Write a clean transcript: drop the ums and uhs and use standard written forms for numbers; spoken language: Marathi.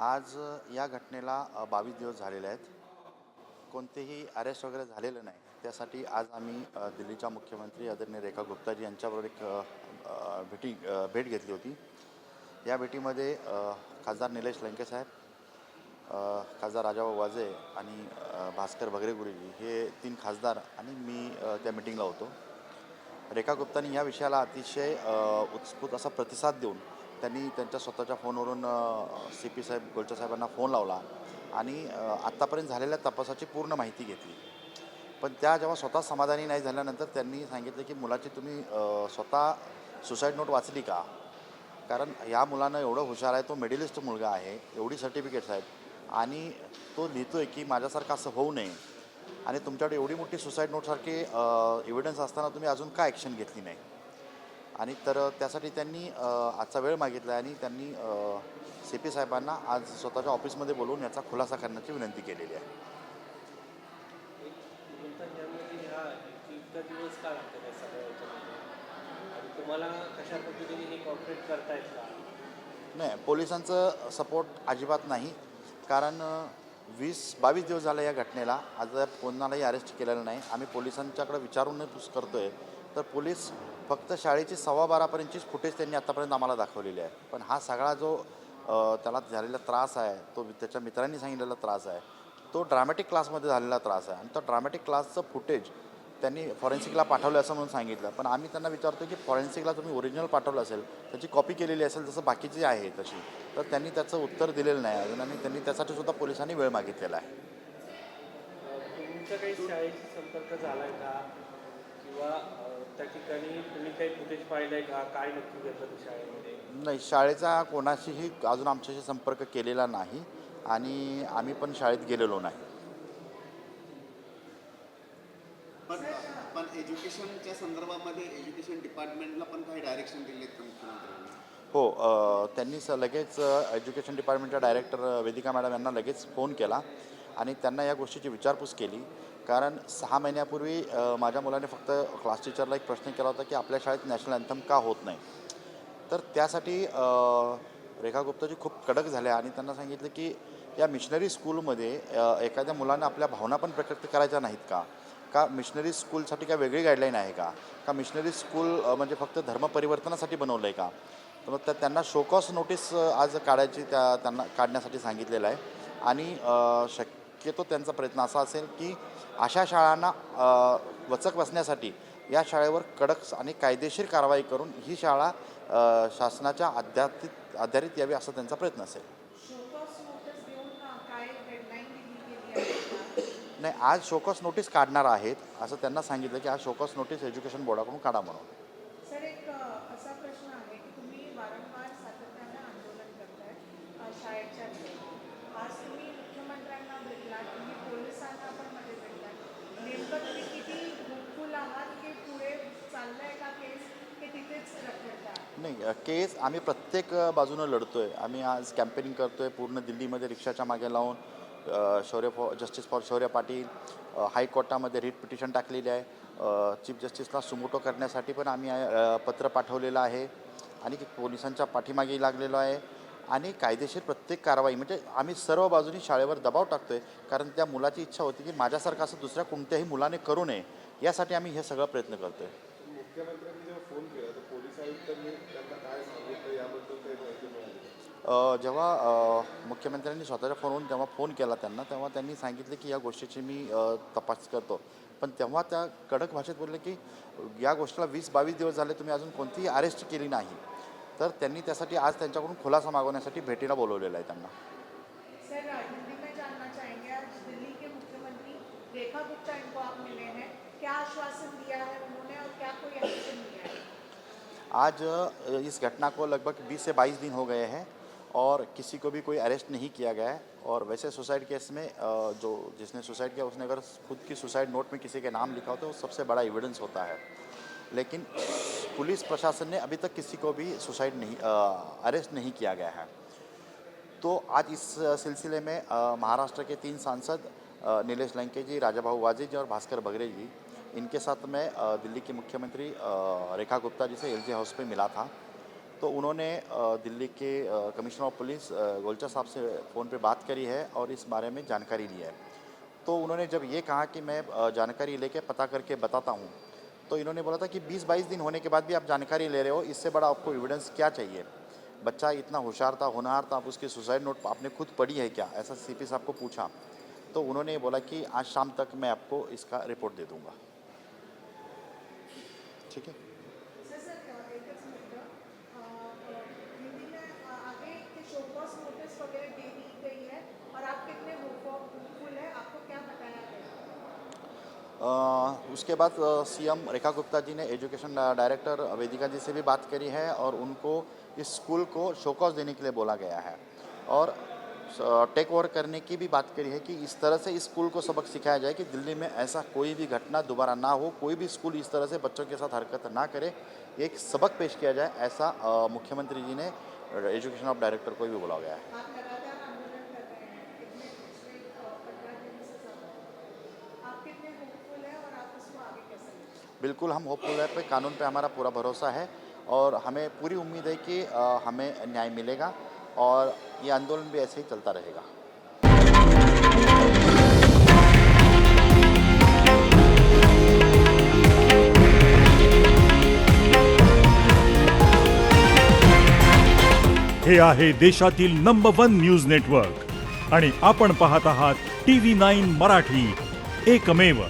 आज या घटनेला 22 दिवस झालेले आहेत. कोणतेही अरेस्ट वगैरे झालेलं नाही. त्यासाठी आज आम्ही दिल्लीच्या मुख्यमंत्री आदरणीय रेखा गुप्ताजी यांच्याबरोबर एक भेट घेतली होती. या भेटीमध्ये खासदार निलेश लंके साहेब, खासदार राजाभाऊ वाजे आणि भास्कर बगरे गुरुजी हे 3 खासदार आणि मी त्या मिटिंगला होतो. रेखा गुप्तानी या विषयाला अतिशय उत्स्फूर्त असा प्रतिसाद देऊन त्यांनी त्यांच्या स्वतःच्या फोनवरून सी पी साहेब गोलच्या साहेबांना फोन लावला आणि आत्तापर्यंत झालेल्या तपासाची पूर्ण माहिती घेतली. पण त्या जेव्हा स्वतः समाधानी नाही झाल्यानंतर त्यांनी सांगितलं की मुलाची तुम्ही स्वतः सुसाईड नोट वाचली का? कारण या मुलानं एवढं हुशार आहे, तो मेडलिस्ट मुलगा आहे, एवढी सर्टिफिकेट्स आहेत आणि तो लिहितो आहे की माझ्यासारखं असं होऊ नये आणि तुमच्याकडे एवढी मोठी सुसाईड नोटसारखी एव्हिडन्स असताना तुम्ही अजून का ॲक्शन घेतली नाही? आणि तर त्यासाठी त्यांनी आजचा वेळ मागितला आणि त्यांनी सी पी साहेबांना आज स्वतःच्या ऑफिसमध्ये बोलवून याचा खुलासा करण्याची विनंती केलेली आहे. इतका दिवस का लागतात या सगळ्या याच्यामध्ये आणि तुम्हाला कशा पद्धतीने हे कॉपरेट करतायत का? नाही, पोलिसांचं सपोर्ट अजिबात नाही. कारण 20-22 दिवस झाले या घटनेला. आज कोणालाही अरेस्ट केलेलं नाही. आम्ही पोलिसांच्याकडे विचारूनच करतो आहे. तर पोलीस फक्त शाळेची 12:15पर्यंतचीच फुटेज त्यांनी आत्तापर्यंत आम्हाला दाखवलेली आहे. पण हा सगळा जो त्याला झालेला त्रास आहे, तो त्याच्या मित्रांनी सांगितलेला त्रास आहे, तो ड्रामॅटिक क्लासमध्ये झालेला त्रास आहे आणि तो ड्रामॅटिक क्लासचं फुटेज त्यांनी फॉरेन्सिकला पाठवलं असं म्हणून सांगितलं. पण आम्ही त्यांना विचारतो की फॉरेन्सिकला तुम्ही ओरिजिनल पाठवलं असेल, त्याची कॉपी केलेली असेल जसं बाकीची आहे तशी, तर त्यांनी त्याचं उत्तर दिलेलं नाही अजून आणि त्यांनी त्यासाठी सुद्धा पोलिसांनी वेळ मागितलेला आहे. तुमचा काही शाळेशी संपर्क झाला आहे का किंवा त्या ठिकाणी तुम्ही काही फुटेज पाहिलं आहे का? काय नक्की घडलं त्या शाळेमध्ये? नाही, शाळेचा कोणाशीही अजून आमच्याशी संपर्क केलेला नाही आणि आम्ही पण शाळेत गेलेलो नाही. पण पण एज्युकेशनच्या संदर्भामध्ये एज्युकेशन डिपार्टमेंटला पण काही डायरेक्शन दिले आहेत का मुख्यमंत्र्यांनी? हो, त्यांनी लगेच एज्युकेशन डिपार्टमेंटच्या डायरेक्टर वेदिका मॅडम यांना लगेच फोन केला आणि त्यांना या गोष्टीची विचारपूस केली. कारण 6 महिन्यापूर्वी माझ्या मुलाने फक्त क्लास टीचरला एक प्रश्न केला होता की आपल्या शाळेत नॅशनल अँथम का होत नाही? तर त्यासाठी रेखा गुप्ताजी खूप कडक झाल्या आणि त्यांना सांगितलं की या मिशनरी स्कूलमध्ये एखाद्या मुलानं आपल्या भावना पण प्रकट करायच्या नाहीत का? का मिशनरी स्कूलसाठी काय वेगळी गाईडलाईन आहे का? का मिशनरी स्कूल म्हणजे फक्त धर्म परिवर्तनासाठी बनवलं आहे का? तर मग त्यांना शोकॉस नोटीस आज काढायची त्यांना काढण्यासाठी सांगितलेलं आहे आणि शक्यतो त्यांचा प्रयत्न असा असेल की अशा शाळांना वचक बसण्यासाठी या शाळेवर कडक आणि कायदेशीर कारवाई करून ही शाळा शासनाच्या आधारित यावी असा त्यांचा प्रयत्न असेल. नाही, आज शोकॉस नोटीस काढणार आहेत असं त्यांना सांगितलं की आज शोकॉस नोटीस एज्युकेशन बोर्डाकडून काढा म्हणून. सर, एक असा प्रश्न आहे की तुम्ही वारंवार सातत्याने आंदोलन करताय शाळेच्या विरोधात. आज तुम्ही मुख्यमंत्र्यांना भेटलात, तुम्ही पोलिसांना पण मध्ये भेटलात. नेमकं तुम्ही किती होपफुल आहात की पुढे चाललंय का केस, की तिथेच रखडता? नाही, केस आम्ही प्रत्येक बाजूनं लढतो आहे. आम्ही आज कॅम्पेनिंग करतो आहे पूर्ण दिल्लीमध्ये रिक्षाच्या मागे लावून. जस्टिस फॉर शौर्य पाटील, हायकोर्टामध्ये रिट पिटिशन टाकलेली आहे. चीफ जस्टिसला सुमोटो करण्यासाठी पण आम्ही पत्र पाठवलेलं आहे आणि पोलिसांच्या पाठीमागे लागलेलो आहे आणि कायदेशीर प्रत्येक कारवाई म्हणजे आम्ही सर्व बाजूनी शाळेवर दबाव टाकतो आहे. कारण त्या मुलाची इच्छा होती की माझ्यासारखं असं दुसऱ्या कोणत्याही मुलाने करू नये, यासाठी आम्ही हे सगळं प्रयत्न करतो आहे. मुख्यमंत्र्यांनी जेव्हा फोन केला तर पोलीस आयुक्तांनी त्यांना काय सांगितलं याबद्दल काही माहिती मिळाली? जेव्हा मुख्यमंत्र्यांनी स्वतःच्या फोनवरून जेव्हा फोन केला त्यांना, तेव्हा त्यांनी सांगितले की या गोष्टीची मी तपास करतो. पण तेव्हा त्या कडक भाषेत बोलले की या गोष्टीला 20-22 दिवस झाले, तुम्ही अजून कोणतीही अरेस्ट केली नाही. तर त्यांनी त्यासाठी आज त्यांच्याकडून खुलासा मागवण्यासाठी भेटीला बोलवलेलं आहे त्यांना. सर, हिंदी में जानना चाहेंगे, आज दिल्ली के मुख्यमंत्री रेखा गुप्ता इनको आप मिले हैं, क्या आश्वासन दिया है उन्होंने और क्या कोई एक्शन लिया है? आज इस घटना को लगभग 20 से 22 दिन हो गए हैं और किसी को भी कोई अरेस्ट नहीं किया गया है. और वैसे सुसाइड केस में जो जिसने सुसाइड किया उसने अगर खुद की सुसाइड नोट में किसी के नाम लिखा हो तो वो सबसे बड़ा एविडेंस होता है. लेकिन पुलिस प्रशासन ने अभी तक किसी को भी सुसाइड नहीं अरेस्ट नहीं किया गया है. तो आज इस सिलसिले में महाराष्ट्र के 3 सांसद नीलेश लंके जी, राजाभाऊ वाजे जी और भास्कर बगरे जी, इनके साथ मैं दिल्ली के मुख्यमंत्री रेखा गुप्ता जी से एलजी हाउस पे मिला था तो उन्होंने दिल्ली के कमिश्नर ऑफ पुलिस गोलचा साहब से फ़ोन पे बात करी है और इस बारे में जानकारी ली है। तो उन्होंने जब ये कहा कि मैं जानकारी लेके पता करके बताता हूँ, तो इन्होंने बोला था कि 20-22 दिन होने के बाद भी आप जानकारी ले रहे हो, इससे बड़ा आपको एविडेंस क्या चाहिए? बच्चा इतना होशियार था, होनहार था, आप उसकी सुसाइड नोट आपने खुद पढ़ी है क्या? ऐसा सीपी साहब को पूछा, तो उन्होंने ये बोला कि आज शाम तक मैं आपको इसका रिपोर्ट दे दूँगा। ठीक है। सर एकच मिनटं हिंदी में आगे कि शो कॉज नोटिस वगैरह दे दी गई है और आप कितने होपफुल है, आपको क्या बताया गया? उसके बाद सीएम रेखा गुप्ता जी ने एजुकेशन डायरेक्टर वेदिका जी से भी बात करी है और उनको इस स्कूल को शोकॉज देने के लिए बोला गया है और टेक ओवर करने की भी बात करी है कि इस तरह से इस स्कूल को सबक सिखाया जाए कि दिल्ली में ऐसा कोई भी घटना दोबारा ना हो, कोई भी स्कूल इस तरह से बच्चों के साथ हरकत ना करे, एक सबक पेश किया जाए, ऐसा मुख्यमंत्री जी ने एजुकेशन ऑफ डायरेक्टर को भी बोला गया है। आप लगातार आंदोलन कर रहे हैं, कितने पिछले 15 दिन से ज़्यादा, आप कितने होपफुल हैं और आप उसको आगे कैसे लेंगे? बिल्कुल हम होपफुल है, पे कानून पे हमारा पूरा भरोसा है और हमें पूरी उम्मीद है कि हमें न्याय मिलेगा और ये आंदोलन भी ऐसे ही चलता रहेगा। हे आहे देशातील नंबर 1 न्यूज नेटवर्क आणि आपण पाहत आहात TV9 मराठी, एकमेव।